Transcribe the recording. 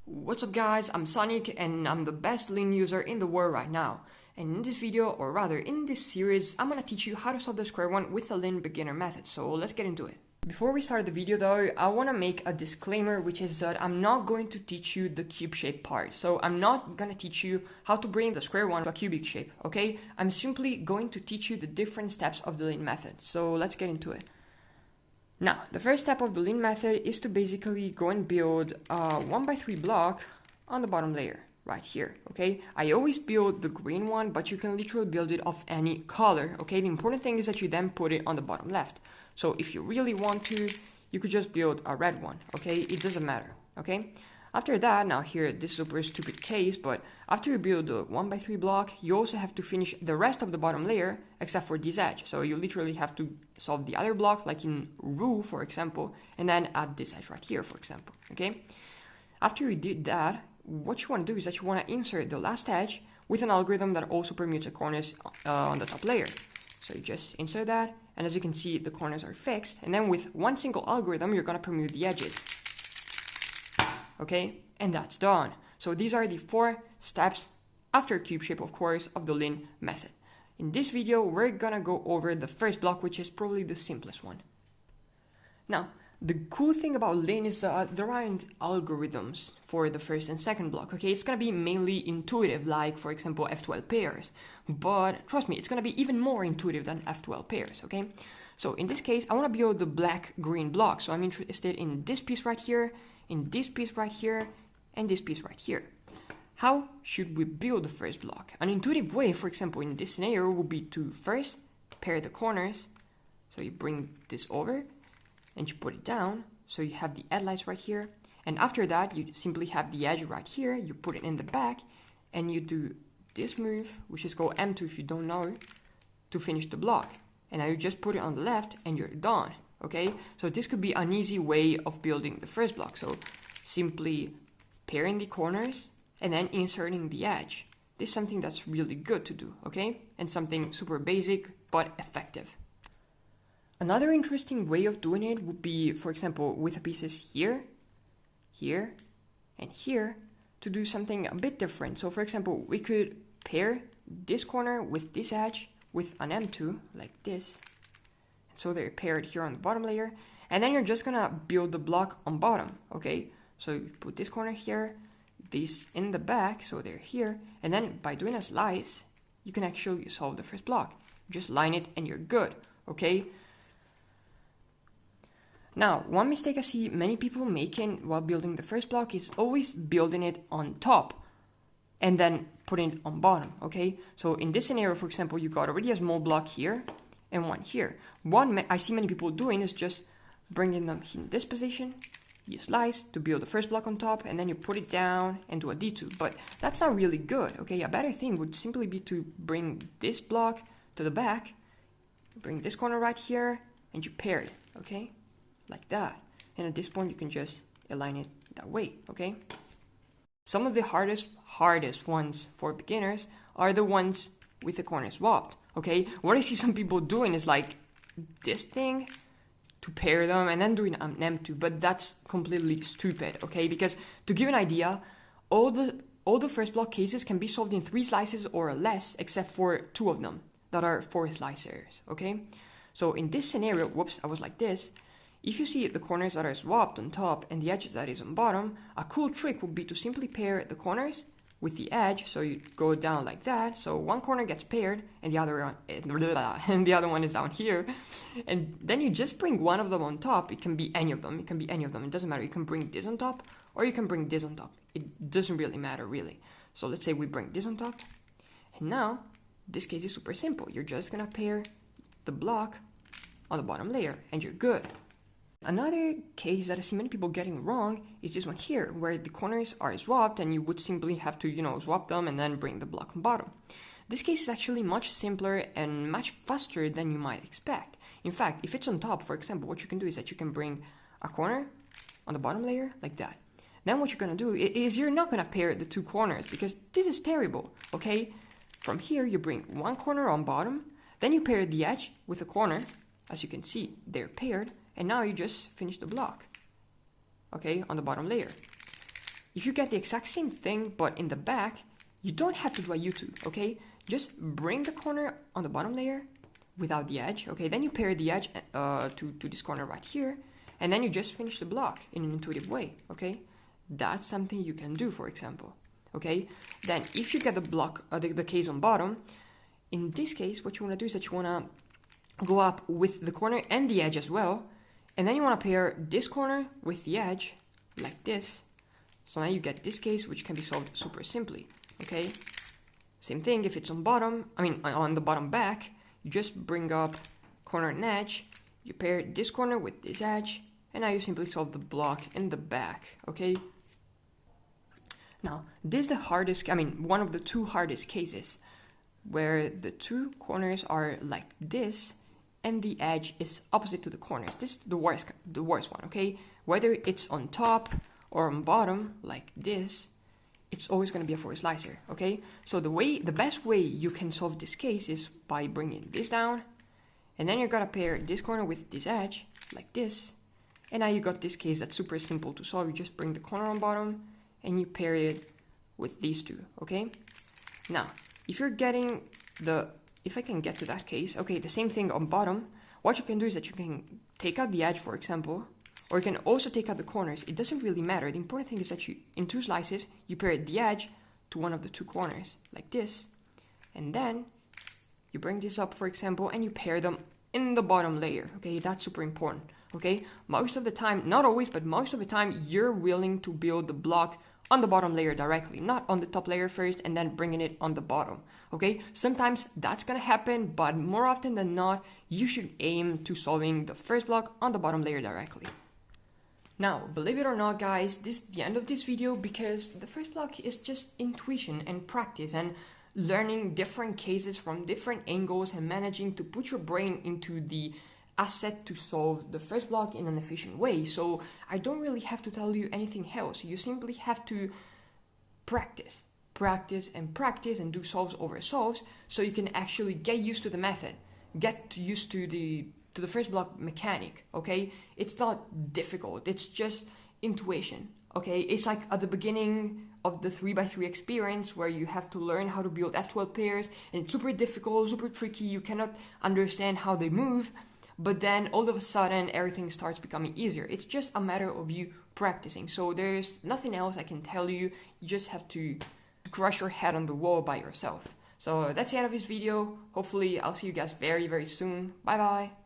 What's up guys, I'm Sonic and I'm the best Lean user in the world right now. And in this video, or rather in this series, I'm gonna teach you how to solve the square one with the Lean beginner method, so let's get into it. Before we start the video though, I wanna make a disclaimer, which is that I'm not going to teach you the cube shape part. So I'm not gonna teach you how to bring the square one to a cubic shape, okay? I'm simply going to teach you the different steps of the Lean method, so let's get into it. Now, the first step of the Lean method is to basically go and build a 1x3 block on the bottom layer, right here, okay? I always build the green one, but you can literally build it of any color, okay? The important thing is that you then put it on the bottom left. So if you really want to, you could just build a red one, okay? It doesn't matter, okay? After that, now here, this is a super stupid case, but after you build the 1x3 block, you also have to finish the rest of the bottom layer, except for this edge. So you literally have to solve the other block, like in roof, for example, and then add this edge right here, for example, okay? After you did that, what you want to do is that you want to insert the last edge with an algorithm that also permutes the corners on the top layer. So you just insert that, and as you can see, the corners are fixed, and then with one single algorithm, you're going to permute the edges. Okay, and that's done. So these are the 4 steps after cube shape, of course, of the Lean method. In this video, we're gonna go over the first block, which is probably the simplest one. Now, the cool thing about Lean is there aren't algorithms for the first and second block, okay? It's gonna be mainly intuitive, like, for example, F12 pairs. But trust me, it's gonna be even more intuitive than F12 pairs, okay? So in this case, I wanna build the black-green block. So I'm interested in this piece right here, in this piece right here, and this piece right here. How should we build the first block? An intuitive way, for example, in this scenario would be to first pair the corners. So you bring this over and you put it down. So you have the headlights right here. And after that, you simply have the edge right here. You put it in the back and you do this move, which is called M2 if you don't know, to finish the block. And now you just put it on the left and you're done. Okay, so this could be an easy way of building the first block. So simply pairing the corners and then inserting the edge. This is something that's really good to do, okay? And something super basic but effective. Another interesting way of doing it would be, for example, with the pieces here, here, and here, to do something a bit different. So for example, we could pair this corner with this edge with an M2 like this. So they're paired here on the bottom layer, and then you're just gonna build the block on bottom, okay? So you put this corner here, these in the back, so they're here, and then by doing a slice, you can actually solve the first block. Just line it and you're good, okay? Now, one mistake I see many people making while building the first block is always building it on top and then putting it on bottom, okay? So in this scenario, for example, you got already a small block here, and one here. One I see many people doing is just bringing them in this position. You slice to build the first block on top, and then you put it down and do a D2. But that's not really good, okay? A better thing would simply be to bring this block to the back, bring this corner right here, and you pair it, okay? Like that. And at this point, you can just align it that way, okay? Some of the hardest ones for beginners are the ones with the corners swapped. Okay, what I see some people doing is like this thing to pair them and then doing an M2, but that's completely stupid, okay? Because to give an idea, all the first block cases can be solved in 3 slices or less, except for 2 of them that are 4 slicers, okay? So in this scenario, whoops, I was like this. If you see the corners that are swapped on top and the edges that is on bottom, a cool trick would be to simply pair the corners with the edge, so you go down like that, so one corner gets paired and the other one is down here, and then you just bring one of them on top. It can be any of them, it doesn't matter. You can bring this on top or you can bring this on top. It doesn't really matter, really. So let's say we bring this on top, and now this case is super simple. You're just gonna pair the block on the bottom layer and you're good. Another case that I see many people getting wrong is this one here, where the corners are swapped and you would simply have to, swap them and then bring the block on bottom. This case is actually much simpler and much faster than you might expect. In fact, if it's on top, for example, what you can do is that you can bring a corner on the bottom layer like that. Then what you're gonna do is you're not gonna pair the 2 corners because this is terrible, okay? From here, you bring one corner on bottom, then you pair the edge with a corner. As you can see, they're paired. And now you just finish the block, okay, on the bottom layer. if you get the exact same thing but in the back, you don't have to do a U2, okay? Just bring the corner on the bottom layer without the edge, okay? Then you pair the edge to this corner right here, and then you just finish the block in an intuitive way, okay? That's something you can do, for example, okay? Then if you get the block, the case on bottom, in this case, what you want to do is that you want to go up with the corner and the edge as well, and then you want to pair this corner with the edge like this. So now you get this case, which can be solved super simply, okay? Same thing if it's on bottom, on the bottom back, you just bring up corner and edge, you pair this corner with this edge, and now you simply solve the block in the back, okay? Now, this is the hardest, one of the two hardest cases, where the two corners are like this, and the edge is opposite to the corners. This is the worst one, okay? Whether it's on top or on bottom, like this, it's always going to be a 4 slicer, okay? So the best way you can solve this case is by bringing this down, and then you're gonna pair this corner with this edge, like this, and now you got this case that's super simple to solve. You just bring the corner on bottom, and you pair it with these two, okay? Now, if you're getting if I can get to that case, okay, the same thing on bottom, what you can do is that you can take out the edge, for example, or you can also take out the corners. It doesn't really matter. The important thing is that in 2 slices, you pair the edge to one of the 2 corners, like this. And then you bring this up, for example, and you pair them in the bottom layer, okay? That's super important, okay? Most of the time, not always, but most of the time, you're willing to build the block on the bottom layer directly, not on the top layer first and then bringing it on the bottom, okay? Sometimes that's gonna happen, but more often than not, you should aim to solving the first block on the bottom layer directly. Now, believe it or not, guys, this is the end of this video because the first block is just intuition and practice and learning different cases from different angles and managing to put your brain into the asset to solve the first block in an efficient way. So I don't really have to tell you anything else. You simply have to practice and do solves over solves so you can actually get used to the method, get used to the first block mechanic, okay? It's not difficult, it's just intuition, okay? It's like at the beginning of the 3x3 experience where you have to learn how to build F12 pairs, and it's super difficult, super tricky, you cannot understand how they move, but then all of a sudden everything starts becoming easier. It's just a matter of you practicing. So there's nothing else I can tell you, you just have to crush your head on the wall by yourself. So that's the end of this video. Hopefully I'll see you guys very, very soon. Bye bye.